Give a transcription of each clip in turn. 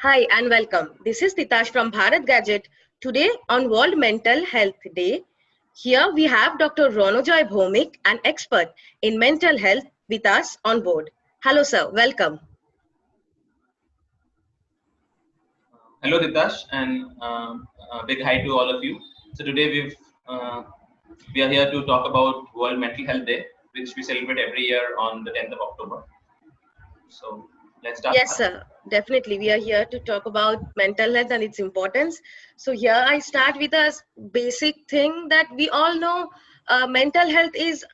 Hi and welcome. This is Titas from Bharat Gadget. Today on World Mental Health Day, here we have Dr. Ranajay Bhaumik, an expert in mental health, with us on board. Hello, sir. Welcome. Hello, Titas, and a big hi to all of you. So today uh, we are here to talk about World Mental Health Day, which we celebrate every year on the 10th of October. So let's start. Yes, sir. Definitely. We are here to talk about mental health and its importance. So here I start with a basic thing that we all know mental health is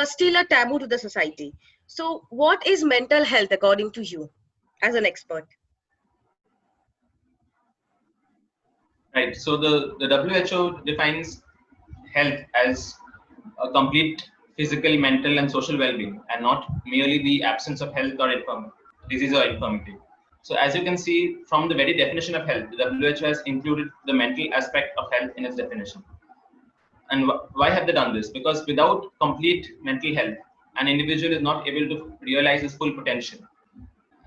still a taboo to the society. So what is mental health according to you as an expert? Right. So the WHO defines health as a complete physical, mental, and social well-being, and not merely the absence of health or disease or infirmity. So as you can see from the very definition of health, the WHO has included the mental aspect of health in its definition. And why have they done this? Because without complete mental health, an individual is not able to realize his full potential.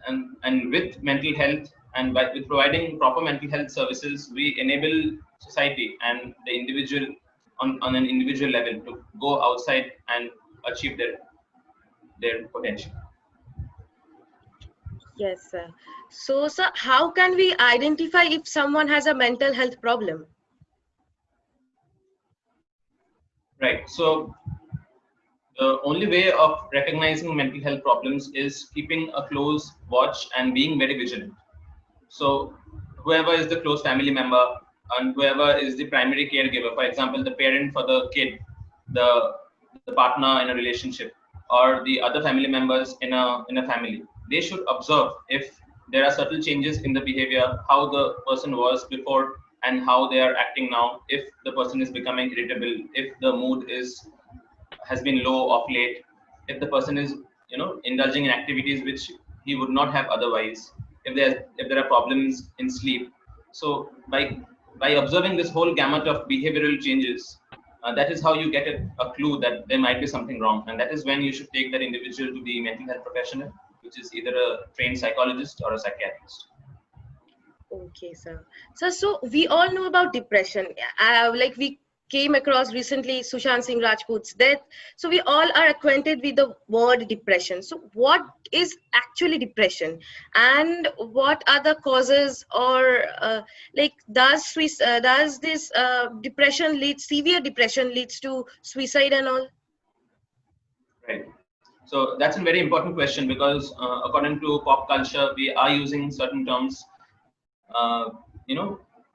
And with mental health and with providing proper mental health services, we enable society and the individual on an individual level to go outside and achieve their potential. Yes, sir. So, sir, how can we identify if someone has a mental health problem? Right. So the only way of recognizing mental health problems is keeping a close watch and being very vigilant. So whoever is the close family member and whoever is the primary caregiver, for example, the parent for the kid, the partner in a relationship, or the other family members in a family, they should observe if there are subtle changes in the behavior, how the person was before and how they are acting now, if the person is becoming irritable, if the mood has been low of late, if the person is indulging in activities which he would not have otherwise, if there are problems in sleep. So by observing this whole gamut of behavioral changes, that is how you get a clue that there might be something wrong, and that is when you should take that individual to the mental health professional, which is either a trained psychologist or a psychiatrist. Okay, sir. So we all know about depression. Like we came across recently Sushant Singh Rajput's death. So we all are acquainted with the word depression. So what is actually depression, and what are the causes, or like does this severe depression leads to suicide and all? Right. So that's a very important question because according to pop culture, we are using certain terms,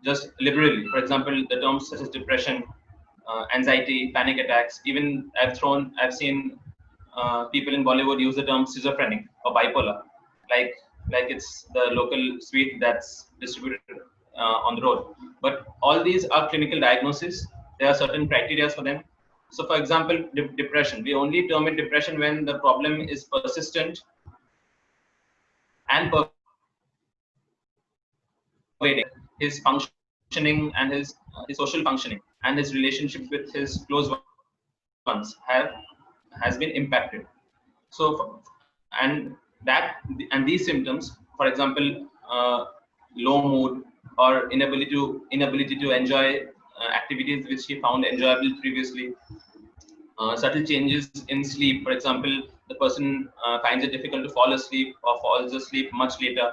just liberally. For example, the terms such as depression, anxiety, panic attacks. Even I've seen people in Bollywood use the term schizophrenic or bipolar, like like it's the local sweet that's distributed on the road. But all these are clinical diagnoses. There are certain criteria for them. So, for example, depression. We only term it depression when the problem is persistent and pervading. His functioning and his social functioning and his relationship with his close ones has been impacted. So, and that and these symptoms, for example, low mood or inability to enjoy activities which he found enjoyable previously, subtle changes in sleep. For example, the person finds it difficult to fall asleep or falls asleep much later.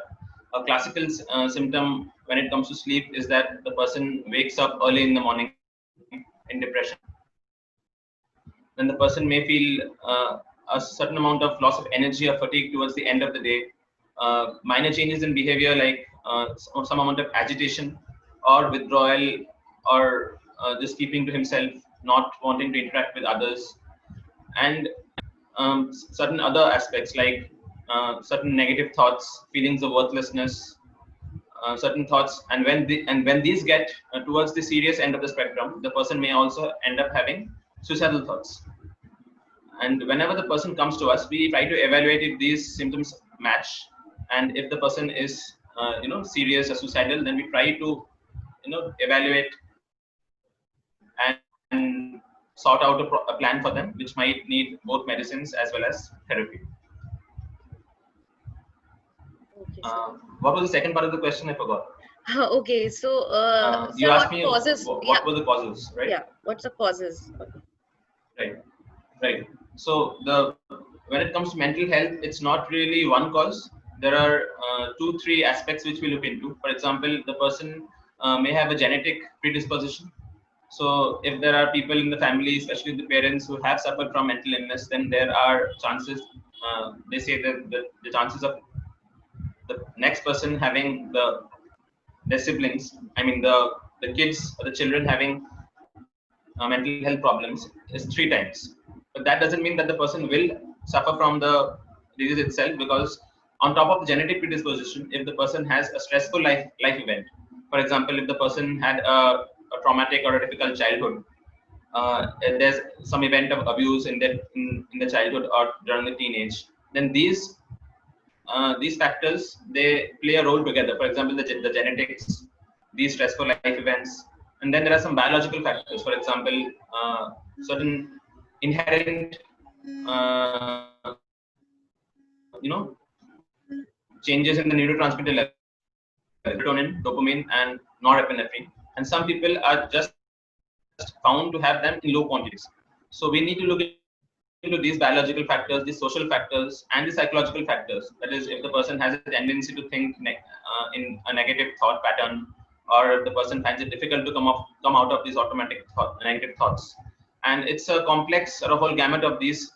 A classical symptom when it comes to sleep is that the person wakes up early in the morning in depression. Then the person may feel a certain amount of loss of energy or fatigue towards the end of the day. Minor changes in behavior like some amount of agitation or withdrawal or just keeping to himself, not wanting to interact with others, and certain other aspects like certain negative thoughts, feelings of worthlessness, certain thoughts, and when these get towards the serious end of the spectrum, the person may also end up having suicidal thoughts. And whenever the person comes to us, we try to evaluate if these symptoms match, and if the person is serious or suicidal, then we try to evaluate and sort out a plan for them, which might need both medicines as well as therapy. Okay, What was the second part of the question? I forgot. okay, so You sir, asked what me causes? Yeah, what were the causes, right? yeah. What's the causes? Right, right. So the when it comes to mental health, it's not really one cause. There are two, three aspects which we look into. For example, the person may have a genetic predisposition. So if there are people in the family, especially the parents who have suffered from mental illness, then there are chances. They say that the chances of the next person having their siblings, I mean the kids or the children having mental health problems is 3 times. But that doesn't mean that the person will suffer from the disease itself, because on top of the genetic predisposition, if the person has a stressful life event, for example, if the person had a traumatic or a difficult childhood, if there's some event of abuse in the childhood or during the teenage, then these factors, they play a role together. For example, the genetics, these stressful life events, and then there are some biological factors. For example, certain inherent, changes in the neurotransmitter level, serotonin, dopamine, and norepinephrine. And some people are just found to have them in low quantities. So we need to look into these biological factors, these social factors, and the psychological factors. That is, if the person has a tendency to think in a negative thought pattern, or if the person finds it difficult to come out of these automatic negative thoughts. And it's a complex or a whole gamut of these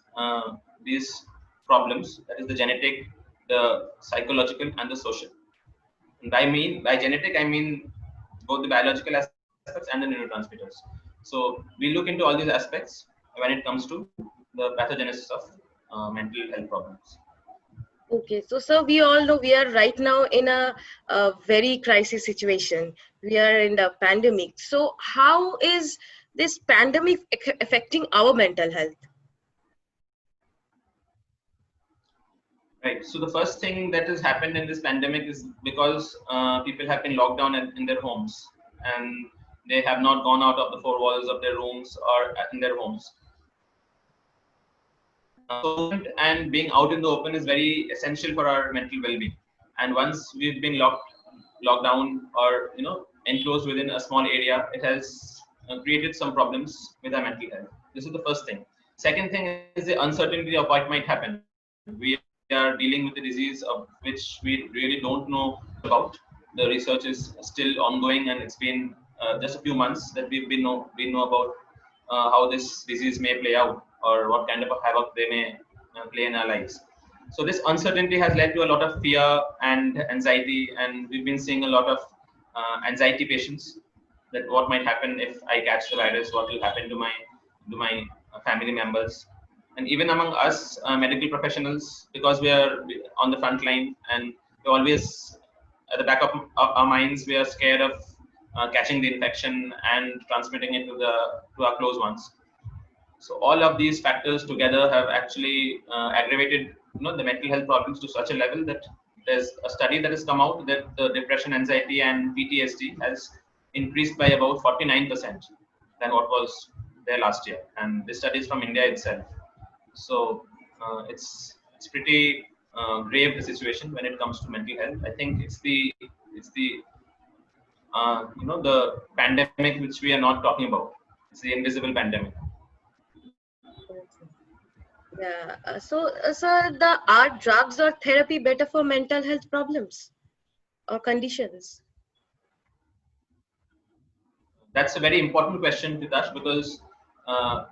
problems. That is the genetic, the psychological, and the social. And by genetic, I mean both the biological aspects and the neurotransmitters. So we look into all these aspects when it comes to the pathogenesis of mental health problems. Okay, so sir, we all know we are right now in a very crisis situation. We are in the pandemic. So how is this pandemic affecting our mental health? Right. So the first thing that has happened in this pandemic is because people have been locked down in their homes, and they have not gone out of the four walls of their rooms or in their homes. Movement and being out in the open is very essential for our mental well-being. And once we've been locked down, or enclosed within a small area, it has created some problems with our mental health. This is the first thing. Second thing is the uncertainty of what might happen. We are dealing with a disease of which we really don't know about. The research is still ongoing, and it's been just a few months that we know about how this disease may play out, or what kind of a havoc they may play in our lives. So this uncertainty has led to a lot of fear and anxiety, and we've been seeing a lot of anxiety patients, that what might happen if I catch the virus, what will happen to my family members, and even among us medical professionals, because we are on the front line, and we always at the back of our minds, we are scared of catching the infection and transmitting it to our close ones. So all of these factors together have actually aggravated the mental health problems to such a level that there's a study that has come out that the depression, anxiety, and PTSD has increased by about 49% than what was there last year. And this study is from India itself. So it's pretty grave, the situation when it comes to mental health. I think it's the pandemic which we are not talking about. It's the invisible pandemic. Okay. Yeah. Sir, are drugs or therapy better for mental health problems or conditions? That's a very important question, Titas, because uh,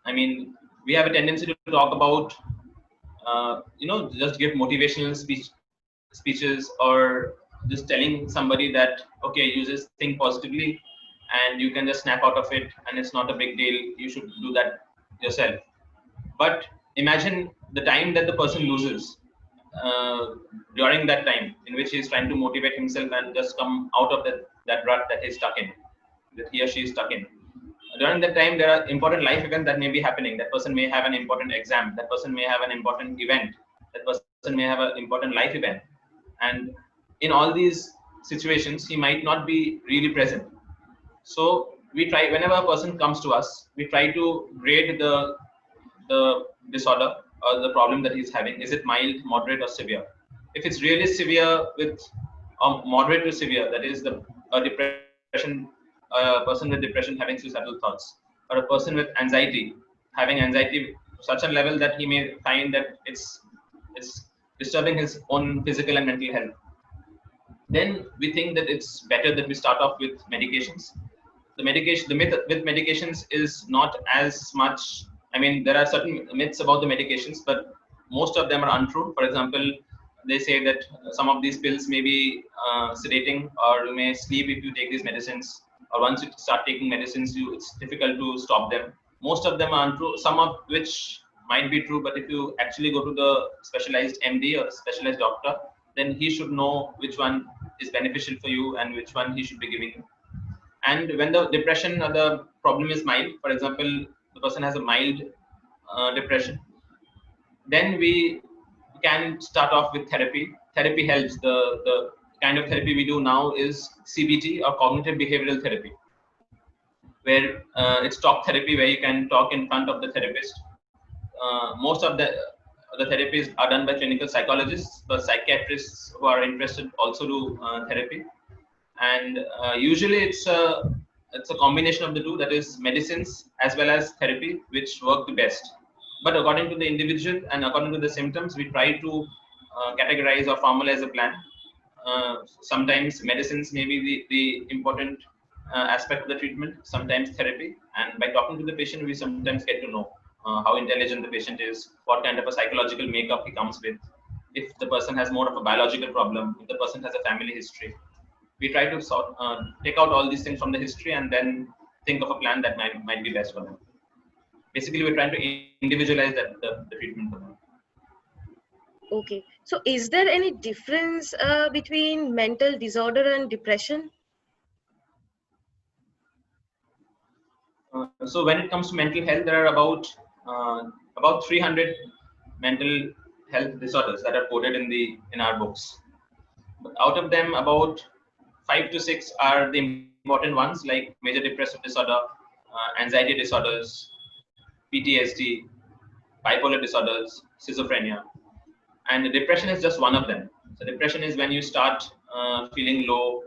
I mean, we have a tendency to talk about, just give motivational speeches, or just telling somebody that, okay, you just think positively and you can just snap out of it, and it's not a big deal. You should do that yourself. But imagine the time that the person loses uh, during that time in which he's trying to motivate himself and just come out of that rut that he's stuck in, that he or she is stuck in. During that time, there are important life events that may be happening. That person may have an important exam. That person may have an important event. That person may have an important life event. And in all these situations, he might not be really present. So we try, whenever a person comes to us, we try to grade the disorder or the problem that he's having. Is it mild, moderate, or severe? If it's really severe with moderate to severe, that is the a depression, a person with depression having suicidal thoughts, or a person with anxiety having anxiety to such a level that he may find that it's disturbing his own physical and mental health, then we think that it's better that we start off with medications. The myth with medications is not as much. I mean, there are certain myths about the medications, but most of them are untrue. For example, they say that some of these pills may be sedating, or you may sleep if you take these medicines, or once you start taking medicines, it's difficult to stop them. Most of them are untrue, some of which might be true, but if you actually go to the specialized MD or specialized doctor, then he should know which one is beneficial for you and which one he should be giving you. And when the depression or the problem is mild, for example, the person has a mild depression, then we can start off with therapy. Therapy helps. The kind of therapy we do now is CBT, or cognitive behavioral therapy, where it's talk therapy, where you can talk in front of the therapist. Most of the therapies are done by clinical psychologists, but psychiatrists who are interested also do therapy. And usually it's a combination of the two, that is medicines as well as therapy, which work the best. But according to the individual and according to the symptoms, we try to categorize or formalize a plan. Sometimes medicines may be the important aspect of the treatment, sometimes therapy. And by talking to the patient, we sometimes get to know how intelligent the patient is, what kind of a psychological makeup he comes with, if the person has more of a biological problem, if the person has a family history. We try to take out all these things from the history and then think of a plan that might be best for them. Basically, we're trying to individualize the treatment for them. Okay. So is there any difference between mental disorder and depression? So when it comes to mental health, there are about 300 mental health disorders that are coded in our books. But out of them, about 5 to 6 are the important ones, like major depressive disorder, anxiety disorders, PTSD, bipolar disorders, schizophrenia, and depression is just one of them. So depression is when you start feeling low,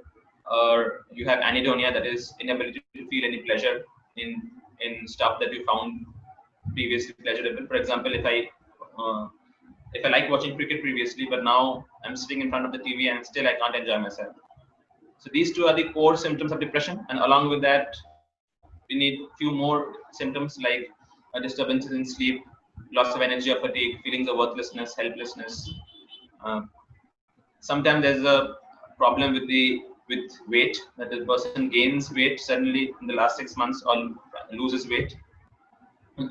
or you have anhedonia, that is inability to feel any pleasure in stuff that you found previously pleasurable. For example, if I like watching cricket previously, but now I'm sitting in front of the TV and still I can't enjoy myself. So these two are the core symptoms of depression, and along with that, we need few more symptoms like disturbances in sleep, loss of energy or fatigue, feelings of worthlessness, helplessness. Uh, Sometimes there's a problem with weight, that the person gains weight suddenly in the last 6 months or loses weight.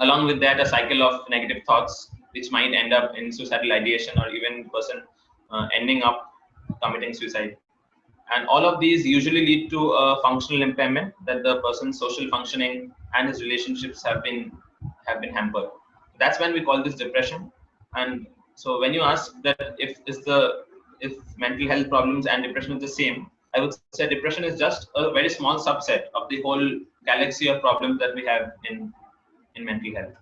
Along with that, a cycle of negative thoughts, which might end up in suicidal ideation, or even person ending up committing suicide. And all of these usually lead to a functional impairment, that the person's social functioning and his relationships have been hampered. That's when we call this depression. And so when you ask that if mental health problems and depression is the same, I would say depression is just a very small subset of the whole galaxy of problems that we have in mental health.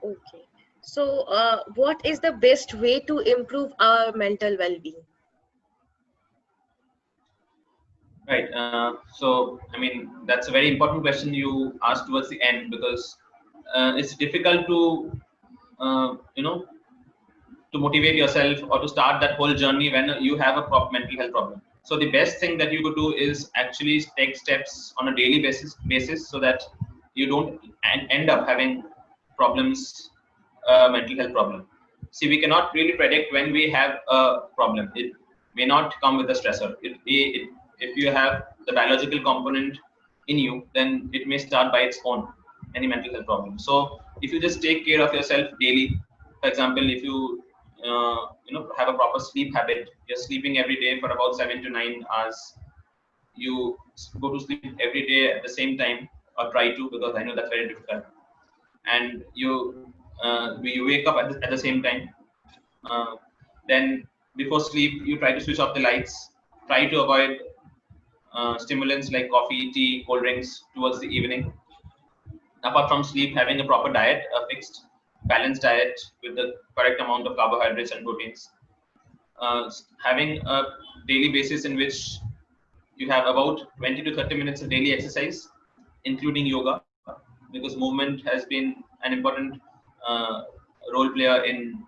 Okay. So what is the best way to improve our mental well-being? Right. So, I mean, that's a very important question you asked towards the end, because it's difficult to motivate yourself or to start that whole journey when you have a mental health problem. So the best thing that you could do is actually take steps on a daily basis, so that you don't end up having problems, mental health problem. See, we cannot really predict when we have a problem. It may not come with a stressor. If you have the biological component in you, then it may start by its own, any mental health problem. So if you just take care of yourself daily, for example, if have a proper sleep habit, you're sleeping every day for about 7 to 9 hours. You go to sleep every day at the same time, or try to, because I know that's very difficult. And you wake up at the same time. Uh, then before sleep, you try to switch off the lights. Try to avoid stimulants like coffee, tea, cold drinks towards the evening. Apart from sleep, having a proper diet, a fixed balanced diet with the correct amount of carbohydrates and proteins. having a daily basis in which you have about 20 to 30 minutes of daily exercise, including yoga, because movement has been an important uh, role player in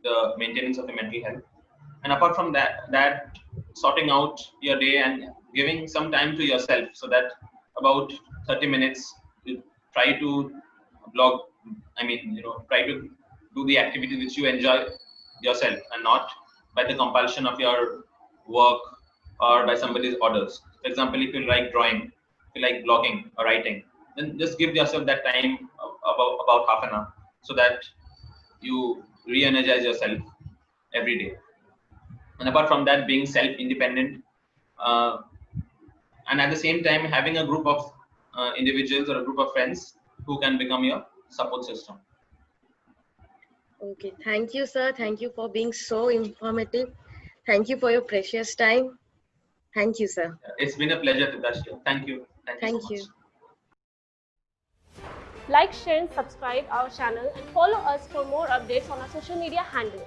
the maintenance of your mental health. And apart from that sorting out your day and giving some time to yourself, so that about 30 minutes you try to blog. I mean, try to do the activity which you enjoy yourself, and not by the compulsion of your work or by somebody's orders. For example, if you like drawing, if you like blogging or writing, then just give yourself that time about half an hour, so that you re-energize yourself every day. And apart from that, being self-independent, uh, and at the same time having a group of individuals or a group of friends who can become your support system. Okay, thank you, sir. Thank you for being so informative. Thank you for your precious time. Thank you, sir. It's been a pleasure, Titas. Thank you so Thank much. you. Like, share and subscribe our channel and follow us for more updates on our social media handle.